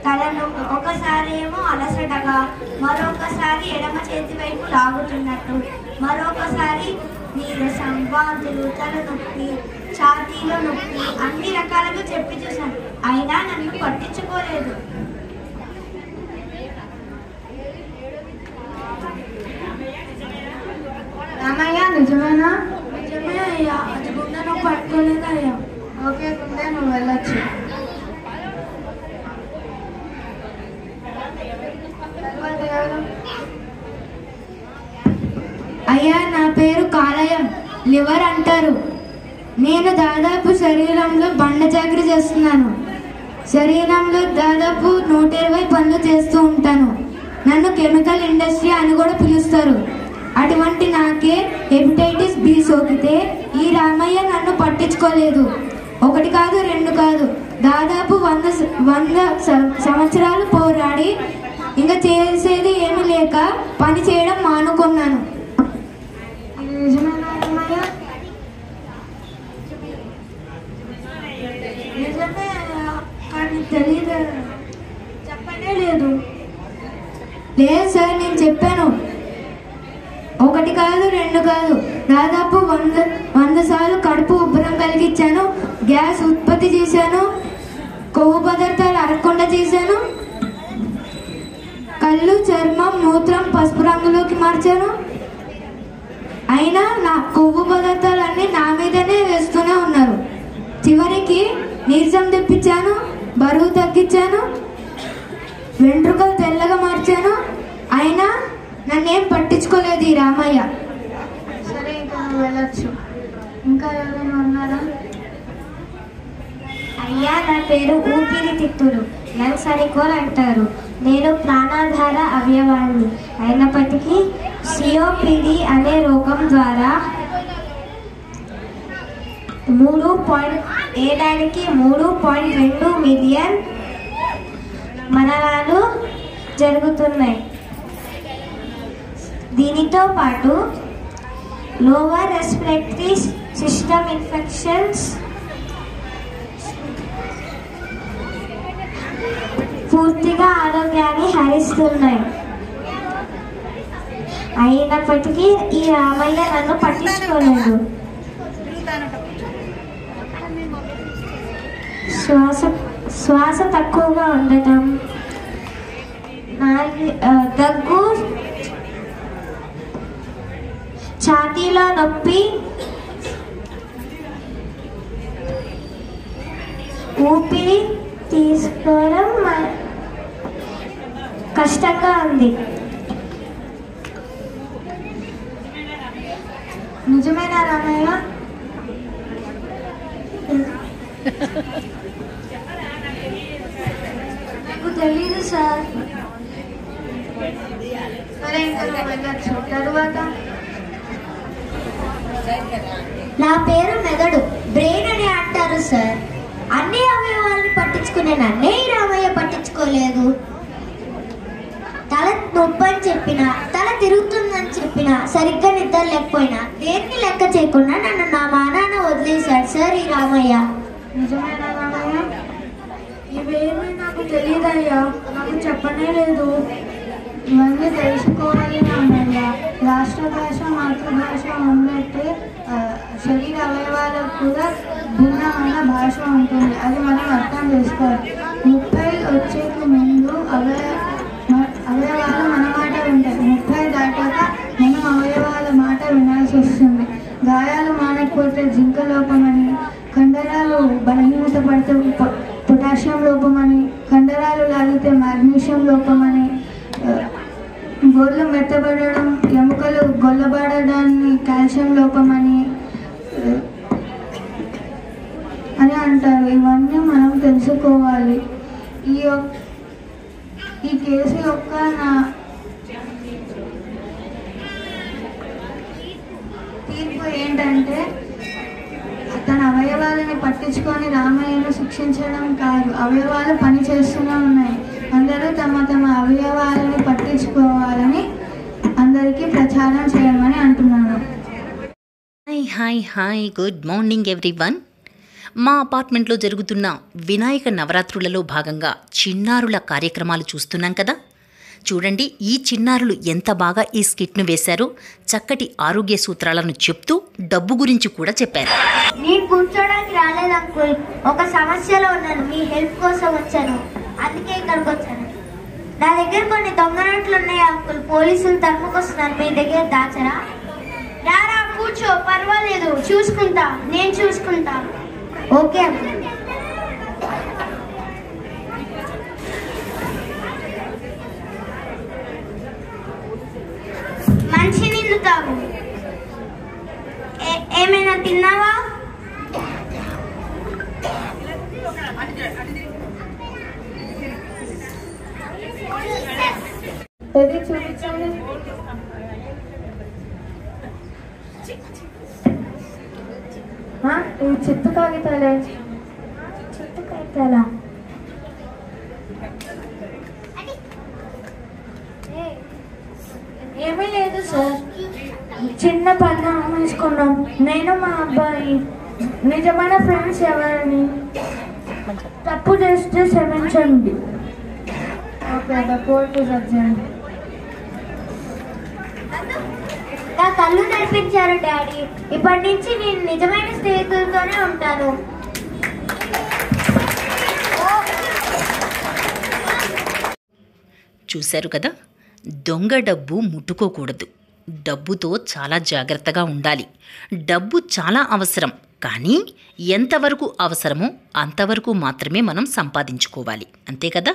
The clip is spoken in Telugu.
తలను ఒకసారేమో అలసటగా, మరొకసారి ఎడమ చేతి వైపు లాగుతున్నట్టు, మరొకసారి నీరసం, వాంతులు, తలనొప్పి, ఛాతీలో నొప్పి అన్ని రకాలుగా చెప్పి చూశాను. అయినా నన్ను పట్టించుకోలేదు. రామయ్య నిజమేనా? నిజమే అయ్యా, అది గుండె నొప్పి పట్టుకోలేదయ్యా. ఓకే గుండె, నువ్వు వెళ్ళొచ్చు. అయ్యా, నా పేరు కాలయం, లివర్ అంటారు. నేను దాదాపు శరీరంలో బండ చాకరీ చేస్తున్నాను. శరీరంలో దాదాపు 120 పనులు చేస్తూ ఉంటాను. నన్ను కెమికల్ ఇండస్ట్రీ అని కూడా పిలుస్తారు. అటువంటి నాకే హెపటైటిస్ బి సోకితే ఈ రామయ్య నన్ను పట్టించుకోలేదు. 1 కాదు 2 కాదు, దాదాపు 100 సంవత్సరాలు పోరాడి ఇంకా చేసేది ఏమీ లేక పని చేయడం మానుకున్నాను. నిజమేనా రామయ్య? నిజమే కానీ తెలియదు, చెప్పనే లేదు. లేదు సార్, నేను చెప్పాను. 1 కాదు 2 కాదు, దాదాపు 100 సార్లు కడుపు ఉబ్బరం కలిగించాను, గ్యాస్ ఉత్పత్తి చేశాను, కొవ్వు పదార్థాలు అరగకుండా చేశాను, కళ్ళు, చర్మం, మూత్రం పసుపు రంగులోకి మార్చాను. అయినా నా కొవ్వు పదార్థాలన్నీ నా మీదనే వేస్తూనే ఉన్నారు. చివరికి నీరసం తెప్పించాను, బరువు తగ్గించాను, వెంట్రుకలు తెల్లగా మార్చాను. అయినా నన్నేం పట్టించుకోలేదు ఈ రామయ్య. సరే, ఇంకా నువ్వు వెళ్ళొచ్చు. ఇంకా ఎవరైనా ఉన్నారా? అయ్యా, నా పేరు ఊపిరితిత్తులు, లంగ్స్ అని కూడా అంటారు. నేను ప్రాణాధార అవయవాన్ని. అయినప్పటికీ సిఓపిడి అనే రోగం ద్వారా 3.2 మిలియన్ మరణాలు జరుగుతున్నాయి. దీనితో పాటు లోవర్ రెస్పిరేటరీ సిస్టమ్ ఇన్ఫెక్షన్స్ పూర్తిగా ఆరోగ్యాన్ని హరిస్తున్నాయి. అయినప్పటికీ ఈ రామయ్య నన్ను పట్టించుకోలేదు. శ్వాస తక్కువగా ఉండటం, దగ్గు, ఛాతీలో నొప్పి, ఊపిరి తీసుకోవడం కష్టంగా ఉంది. నిజమేనా రామయ్య? నాకు తెలీదు సార్. సరే, ఇంకా నువ్వు వెళ్ళొచ్చు. తరువాత నా పేరు మెదడు, బ్రెయిన్ అని అంటారు సార్. అన్ని అవయవాల్ని పట్టించుకునే నన్నే ఈ రామయ్య పట్టించుకోలేదు. తల నొప్పి అని చెప్పినా, తల తిరుగుతుందని చెప్పినా, సరిగ్గా నిద్ర లేకపోయినా దేన్ని లెక్క చేయకుండా నన్ను నా మానాన వదిలేశాడు సార్ ఈ రామయ్య. నిజమేనా రామయ్య? ఇవేమీ నాకు తెలియదయ్యా, నాకు చెప్పనే లేదు. ఇవన్నీ తెలుసుకోవాలి రామయ్య. రాష్ట్ర భాష, మాతృభాష ఉన్నట్టే శరీర అవయవాలకు కూడా భిన్నమైన భాష ఉంటుంది. అది మనం అర్థం చేసుకోవాలి. 30 వచ్చేకి ముందు అవయవాలు మన మాట వింటాయి. 30 దాటాక మనం అవయవాల మాట వినాల్సి వస్తుంది. గాయాలు మానకపోతే జింక లోపమని, కండరాలు బలహీనత పడితే పొటాషియం లోపమని, కండరాలు లాగితే మాగ్నీషియం లోపమని, గోళ్ళు మెత్తబడడం, ఎముకలు గొల్లబడడాన్ని కాల్షియం లోపమని అని అంటారు. ఇవన్నీ మనం తెలుసుకోవాలి. ఈ కేసు యొక్క తీర్పు ఏంటంటే, తన అవయవాలని పట్టించుకొని రామయ్యను శిక్షించడం కాదు, అవయవాలు పనిచేస్తూనే ఉన్నాయి. అందరూ తమ తమ అవయవాలని పట్టించుకోవాలని అందరికీ ప్రచారం చేయమని అంటున్నాను. Hi good morning everyone. మా అపార్ట్మెంట్లో జరుగుతున్న వినాయక నవరాత్రులలో భాగంగా చిన్నారుల కార్యక్రమాలు చూస్తున్నాం కదా. చూడండి, ఈ చిన్నారులు ఎంత బాగా ఈ స్కిట్ను వేశారో. చక్కటి ఆరోగ్య సూత్రాలను చెప్తూ డబ్బు గురించి కూడా చెప్పారు. నేను కూర్చోడానికి రాలేదు అంకుల్, ఒక సమస్యలో ఉన్నాను, మీ హెల్ప్ కోసం వచ్చాను, అందుకే ఇక్కడికి వచ్చాను. నా దగ్గర కొన్ని దొంగ నోట్లు ఉన్నాయి అంకుల్, పోలీసులు తరుముకొస్తున్నారు, మీ దగ్గర దాచరా? రారా కూర్చో, పర్వాలేదు, చూసుకుంటా, నేను చూసుకుంటా. Okay uncle. మంచి నీళ్ళు తాగు. ఏమైనా తిన్నావా? ఇది చూపించండి. ఇవి చిత్తు కాగితాలే. చుట్టూ కట్టాలా? ఏమీ లేదు సార్, చిన్న పన్ను అమ్మేసుకున్నాం. నేను మా అబ్బాయి. నిజమైన ఫ్రెండ్స్ ఎవరని తప్పు చేస్తే క్షమించండి. ఓకే, కోర్టు సజ్జండి. నా కళ్ళు నడిపించారు డాడీ, ఇప్పటి నుంచి నేను నిజమైన స్నేహితులతోనే ఉంటాను. చూశారు కదా, దొంగ డబ్బు ముట్టుకోకూడదు. డబ్బుతో చాలా జాగ్రత్తగా ఉండాలి. డబ్బు చాలా అవసరం, కానీ ఎంతవరకు అవసరమో అంతవరకు మాత్రమే మనం సంపాదించుకోవాలి. అంతే కదా.